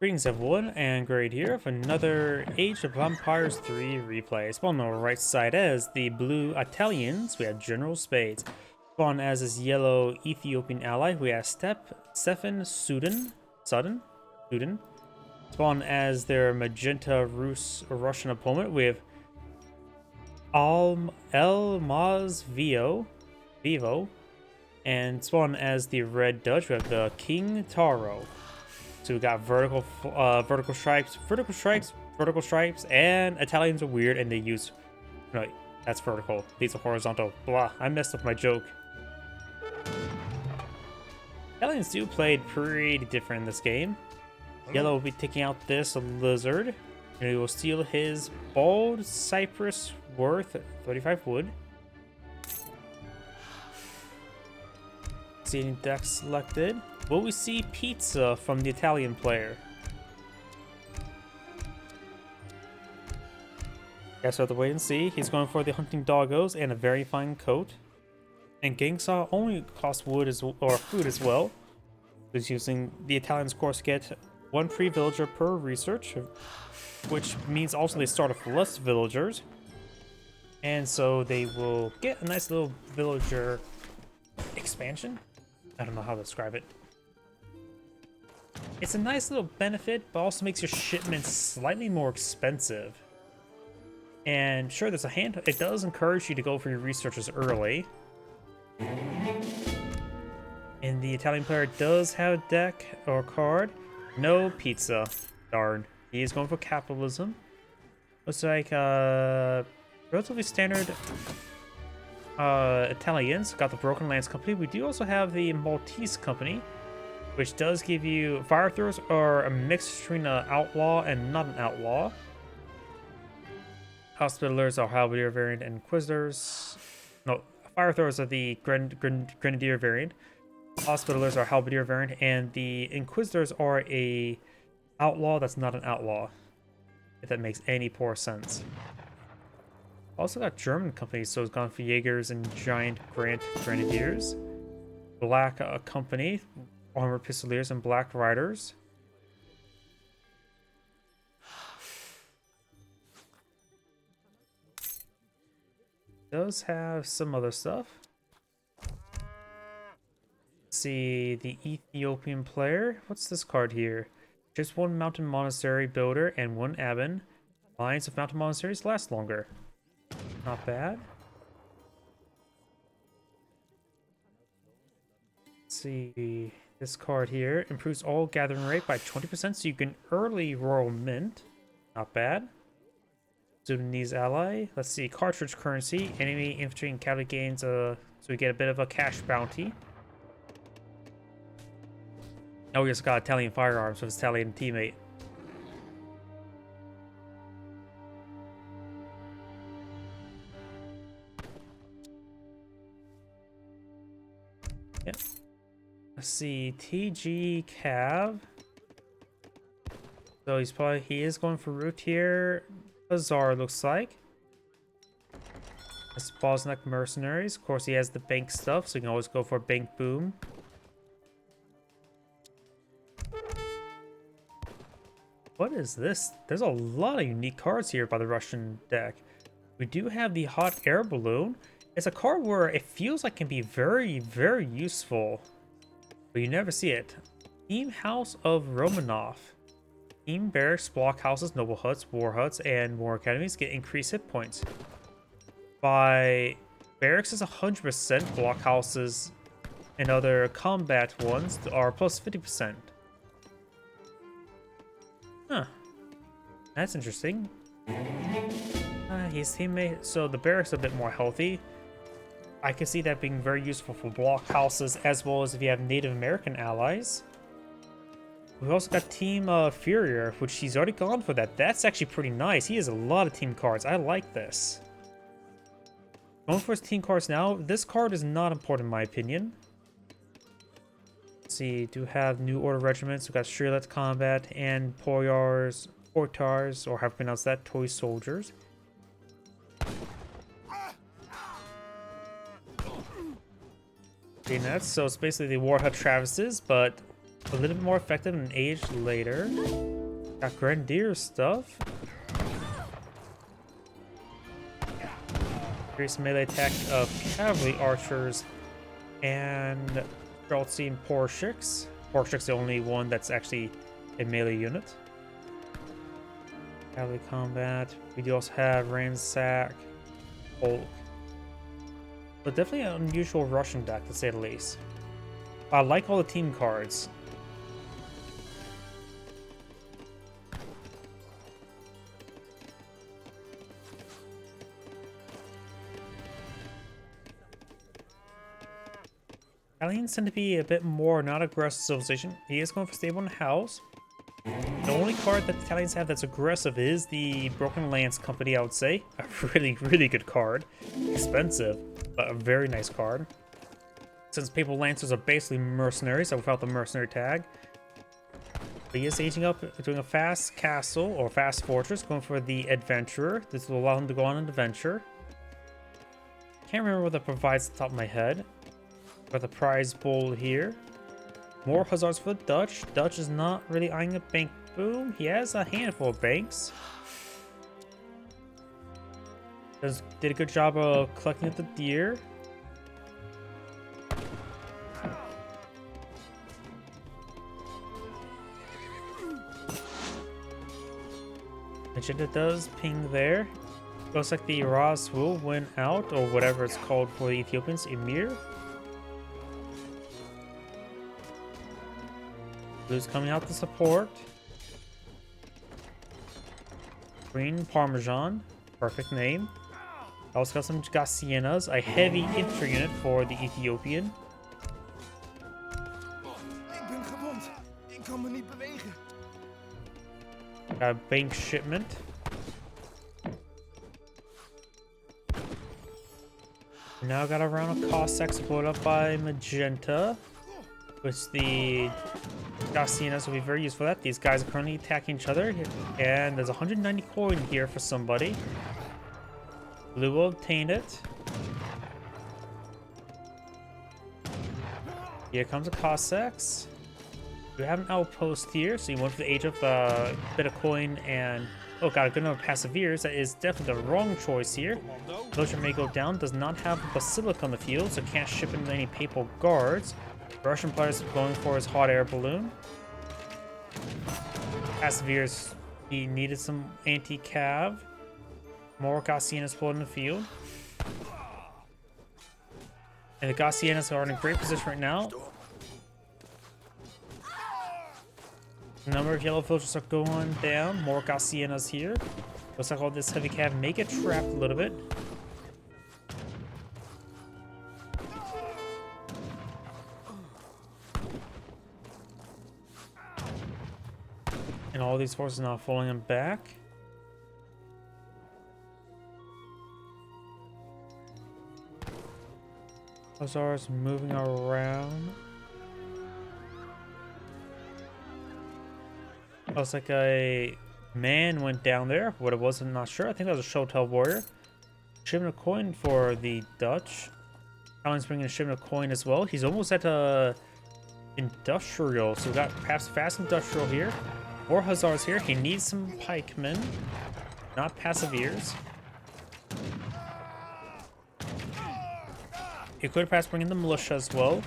Greetings everyone, and Grade here for another Age of Empires 3 replay. Spawn on the right side as the blue Italians, we have GeneralSpades. Spawn as his yellow Ethiopian ally, we have Stephensundin. Spawn as their magenta Russian opponent, we have elmasvivo. And spawn as the red Dutch, we have TheKingTauro. So we got vertical stripes, and Italians are weird and they use... No, that's vertical. These are horizontal. Blah, I messed up my joke. Italians do play pretty different in this game. Yellow will be taking out this lizard, and he will steal his bald cypress worth 35 wood. Seeing deck selected. Will we see pizza from the Italian player? Guess we'll have to wait and see. He's going for the hunting doggos and a very fine coat. And Gangsaw only costs wood or food as well. He's using the Italians, of course, get one free villager per research, which means also they start off less villagers. And so they will get a nice little villager expansion. I don't know how to describe it. It's a nice little benefit, but also makes your shipments slightly more expensive. And sure, there's a hand. It does encourage you to go for your researches early. And the Italian player does have a deck or card. No pizza. Darn. He is going for capitalism. Looks like relatively standard Italians. Got the Broken Lands Company. We do also have the Maltese Company, which does give you fire throwers are a mix between an outlaw and not an outlaw. Hospitallers are halberdier variant and inquisitors. No, fire throwers are the grenadier variant. Hospitallers are halberdier variant, and the inquisitors are a outlaw that's not an outlaw. If that makes any poor sense. Also got German companies, so it's gone for Jaegers and giant grenadiers. Black company. Armored Pistoliers and Black Riders. Does have some other stuff. Let's see, the Ethiopian player. What's this card here? Just one mountain monastery builder and one abbin. Lines of mountain monasteries last longer. Not bad. Let's see. This card here improves all gathering rate by 20%, so you can early royal mint. Not bad. Sudanese ally. Let's see. Cartridge currency. Enemy infantry and cavalry gains. So we get a bit of a cash bounty. Oh, we just got Italian firearms with his Italian teammate. Yep. Let's see, TG Cav. So he is going for root here. Bazaar looks like. That's Bosniak mercenaries. Of course, he has the bank stuff, so you can always go for bank boom. What is this? There's a lot of unique cards here by the Russian deck. We do have the hot air balloon. It's a card where it feels like it can be very, very useful. But you never see it. Team House of Romanov. Team barracks, block houses, noble huts, war huts, and war academies get increased hit points. By barracks is 100%, block houses and other combat ones are plus 50%. Huh. That's interesting. His teammate, so the barracks are a bit more healthy. I can see that being very useful for block houses, as well as if you have Native American allies. We've also got Team Furrier, which he's already gone for that. That's actually pretty nice. He has a lot of team cards. I like this. Going for his team cards now. This card is not important in my opinion. Let's see, do have New Order regiments. We've got Shrilet Combat and Portars, or however you pronounce that, Toy Soldiers. So it's basically the War Hut Travises, but A little bit more effective and aged later. Got Grenadier stuff. Increased melee attack of cavalry archers and Streltsy Porshix. Porshix the only one that's actually a melee unit. Cavalry combat. We do also have Ransack, Hulk. But definitely an unusual Russian deck, to say the least. I like all the team cards. Italians tend to be a bit more not aggressive civilization. He is going for stable in house. The only card that the Italians have that's aggressive is the Broken Lance Company, I would say. A really, really good card. Expensive, but a very nice card. Since Papal Lancers are basically mercenaries, so without the mercenary tag. But he is aging up, doing a fast castle or fast fortress, going for the Adventurer. This will allow him to go on an adventure. Can't remember what that provides at the top of my head. Got the prize bowl here. More hussars for the Dutch. Dutch is not really eyeing a bank boom. He has a handful of banks. Did a good job of collecting up the deer. Agenda does ping there. Looks like the Ras will win out, or whatever it's called for the Ethiopians, Emir. Blue's coming out to support. Green Parmesan, perfect name. Also got some Gassienas, a heavy infantry unit for the Ethiopian. Got a bank shipment. Now got a round of Cossacks supported up by Magenta, which the Gassienas will be very useful for that. These guys are currently attacking each other, and there's 190 coin here for somebody. Blue will obtain it. Here comes the Cossacks. We have an outpost here, so you went for the age of bit of coin and oh, got a good number of Passaviers. That is definitely the wrong choice here. Villager may go down, does not have a Basilica on the field, so can't ship in any Papal Guards. Russian players going for his hot air balloon. Passaviers, he needed some anti-cav. More Gassienas pulled in the field. And the Gassienas are in a great position right now. The number of yellow villagers are going down. More Gassienas here. Looks like all this heavy cav may get trapped a little bit. And all these forces now falling him back. Hussars moving around. Looks like a man went down there. What it was, I'm not sure. I think that was a Shotel warrior. Shipment of coin for the Dutch. Alan's bringing a shipment of coin as well. He's almost at industrial. So we got perhaps fast industrial here. More hussars here. He needs some pikemen, not Passaviers. He could perhaps bring in the militia as well.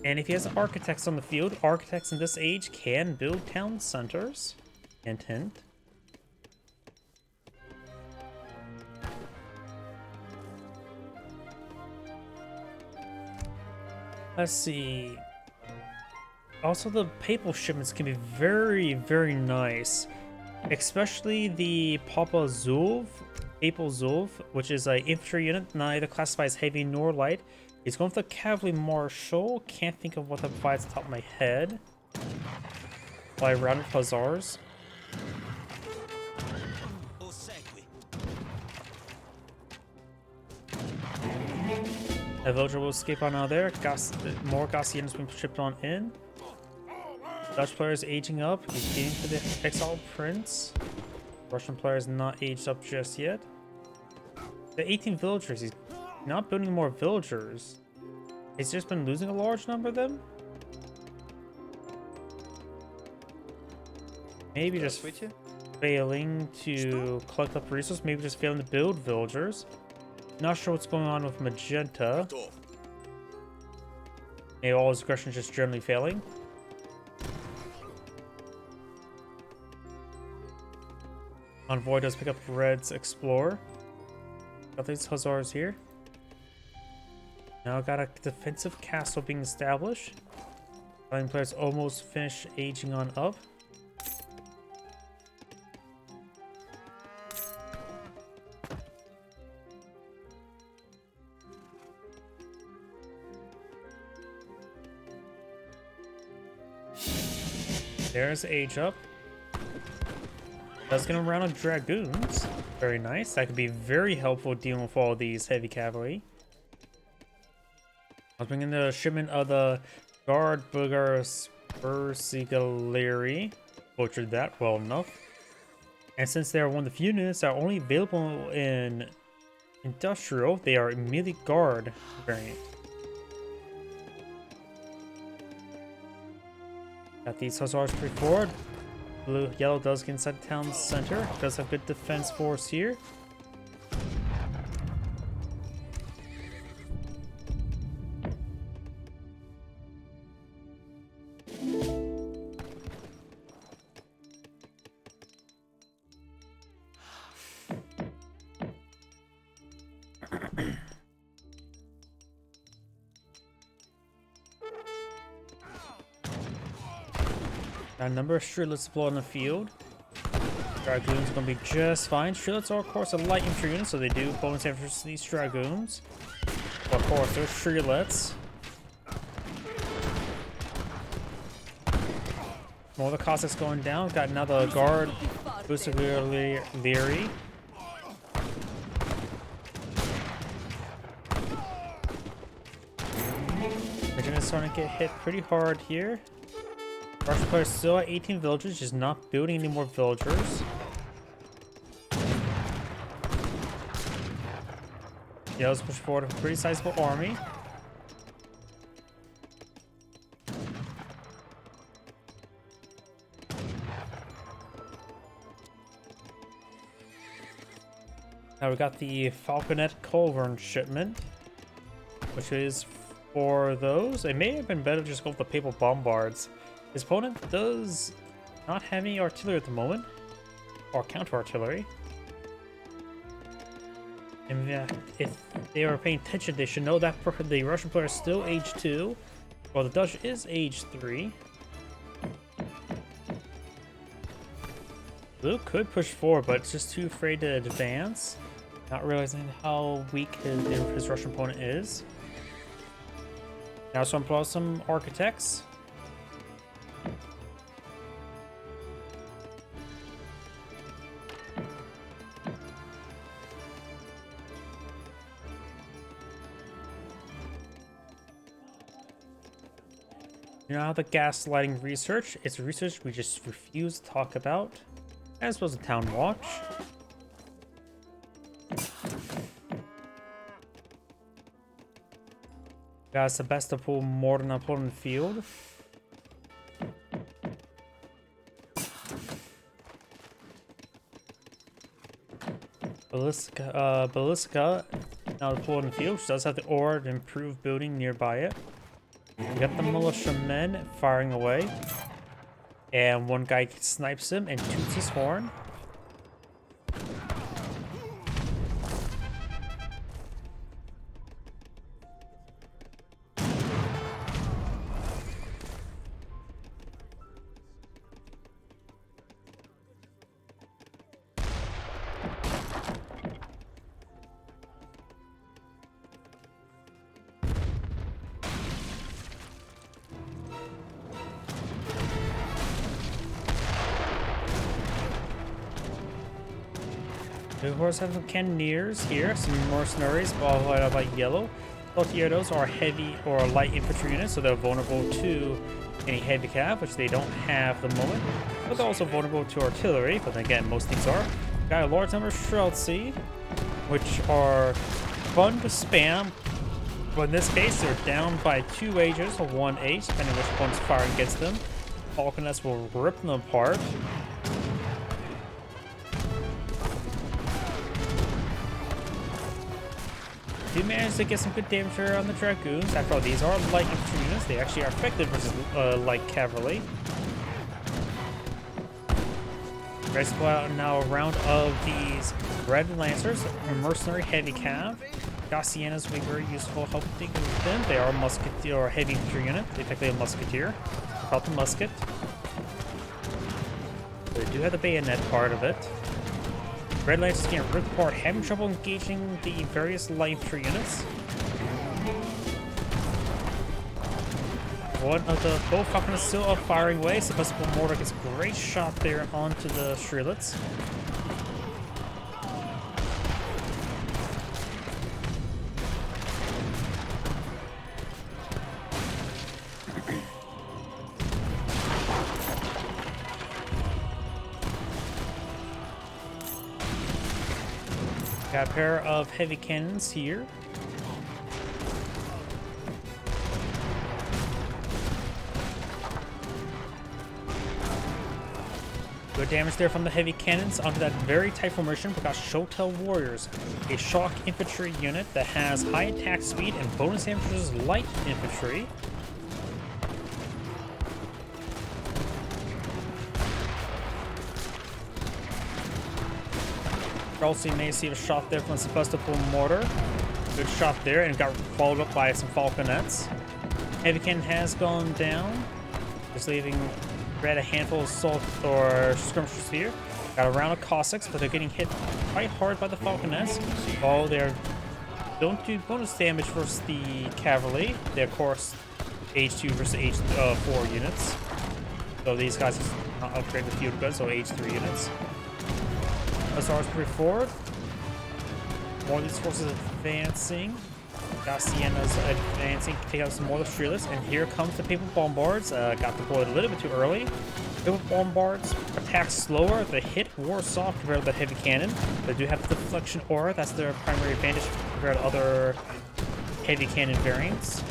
And if he has architects on the field, architects in this age can build town centers. Hint, hint. Let's see. Also, the papal shipments can be very, very nice. Especially the Papal Zulf, which is an infantry unit, neither classified as heavy nor light. He's going for the Cavalry Marshal. Can't think of what that provides at the top of my head. By round of Hussars. A villager will escape on out of there. More Gassienas being shipped on in. Dutch players aging up. He's getting to the Exiled Prince. Russian players not aged up just yet. The 18 villagers. He's not building more villagers. He's just been losing a large number of them. Maybe just failing to collect up resources. Maybe just failing to build villagers. Not sure what's going on with Magenta. Maybe all his aggression just generally failing. Envoy does pick up Red's Explorer. Got these Hussars here. Now got a defensive castle being established. Fighting players almost finish aging on up. There's age up. Does get him around on dragoons. Very nice. That could be very helpful dealing with all these heavy cavalry. I'll bring in the shipment of the Guard Booger Spersigaleri. Butchered that well enough. And since they are one of the few units that are only available in Industrial, they are immediately Guard variant. Got these Hussars pretty forward. Yellow does get inside the town center. Does have good defense force here. Got a number of Streetlets deployed on the field. Dragoons are going to be just fine. Streetlets are, of course, a light infantry unit, so they do bonus damage to these Dragoons. But of course, they're Streetlets. More of the Cossacks going down. Got another Guard Busaguleri. They're going to start to get hit pretty hard here. Russian players still at 18 villagers, just not building any more villagers. Yeah, let's push forward a pretty sizable army. Now we got the Falconet Culverin shipment, which is for those. It may have been better to just go with the Papal Bombards. His opponent does not have any artillery at the moment, or counter-artillery. And if they are paying attention, they should know that the Russian player is still age 2, while the Dutch is age 3. Blue could push forward, but it's just too afraid to advance, not realizing how weak his Russian opponent is. Now, so I'm pulling out some architects. You know how the gaslighting research? It's research we just refuse to talk about, as well as the town watch. Got Sebastopol more than up on the field. Ballistica now deployed in the field, which does have the aura to improve building nearby it. We got the militiamen firing away, and one guy snipes him and toots his horn. We of course have some cannoneers here, some mercenaries, all light up by yellow. Both of those are heavy or light infantry units, so they're vulnerable to any heavy cav, which they don't have at the moment. But they're also vulnerable to artillery, but again, most things are. Got a large number of Streltsy, which are fun to spam, but in this case, they're down by 2 ages or 1 age, depending on which one's firing against them. Falconets will rip them apart. do manage to get some good damage here on the Dragoons. After all, these are light infantry units. They actually are effective versus light cavalry. Let's go out now a round of these Red Lancers, a mercenary heavy cav. Gaussianas will be very useful helping with them. They are a musketeer or heavy infantry unit. They're technically a musketeer. Without the musket. They do have the bayonet part of it. Red Lancers getting ripped apart, having trouble engaging the various light infantry units. One of the both falcons still firing away. Sebastopol Mortar gets a great shot there onto the Shrilets. Got a pair of heavy cannons here. Good damage there from the heavy cannons onto that very tight formation. We got Shotel Warriors, a shock infantry unit that has high attack speed and bonus damage versus light infantry. Also, you may see a shot there from the Sebastopol Mortar. Good shot there, and got followed up by some Falconets. Heavy cannon has gone down, just leaving Red a handful of assault or skirmishers here. Got a round of Cossacks, but they're getting hit quite hard by the Falconets. Oh, they don't do bonus damage versus the cavalry. They're, of course, H2 versus H4 units. So these guys are not upgraded with field guns, so H3 units. Hussars pretty forward. More of these forces advancing. Gaussianas advancing, take out some more of the Shrilets, and here comes the Papal Bombards. Got deployed a little bit too early. Papal Bombards attack slower. They hit more soft compared to the heavy cannon. They do have the deflection aura. That's their primary advantage compared to other heavy cannon variants.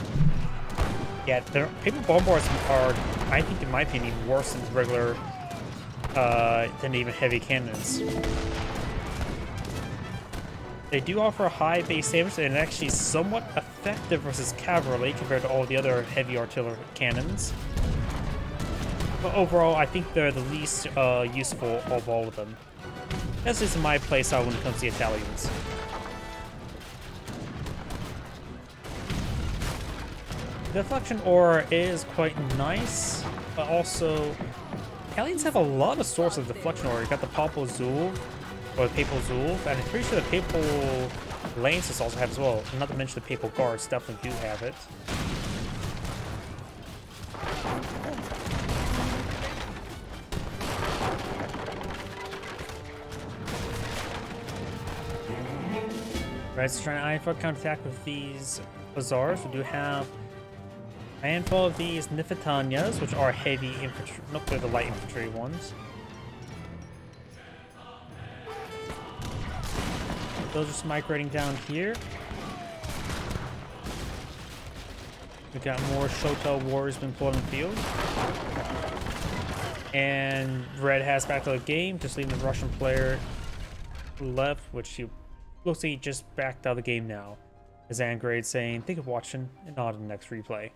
Yeah, the Papal Bombards are, I think, in my opinion, worse than regular, than even heavy cannons. They do offer a high base damage and actually somewhat effective versus cavalry compared to all the other heavy artillery cannons. But overall, I think they're the least useful of all of them. That's just my playstyle when it comes to the Italians. The deflection aura is quite nice, but also Italians have a lot of sources of deflection aura. You got the Papal Zulf, or the Papal Zulf, and I'm pretty sure the Papal Lancers also have as well. Not to mention the Papal Guards definitely do have it. Right, let's try an Iron Foot counterattack with these Hussars. We do have a handful of these Nifitanias, which are heavy infantry. Nope, they're the light infantry ones. Those are just migrating down here. We got more Shotel Warriors been pulled in the field. And Red has back to the game, just leaving the Russian player left, which he looks like he just backed out of the game now. As Angrade saying, think of watching and on to the next replay.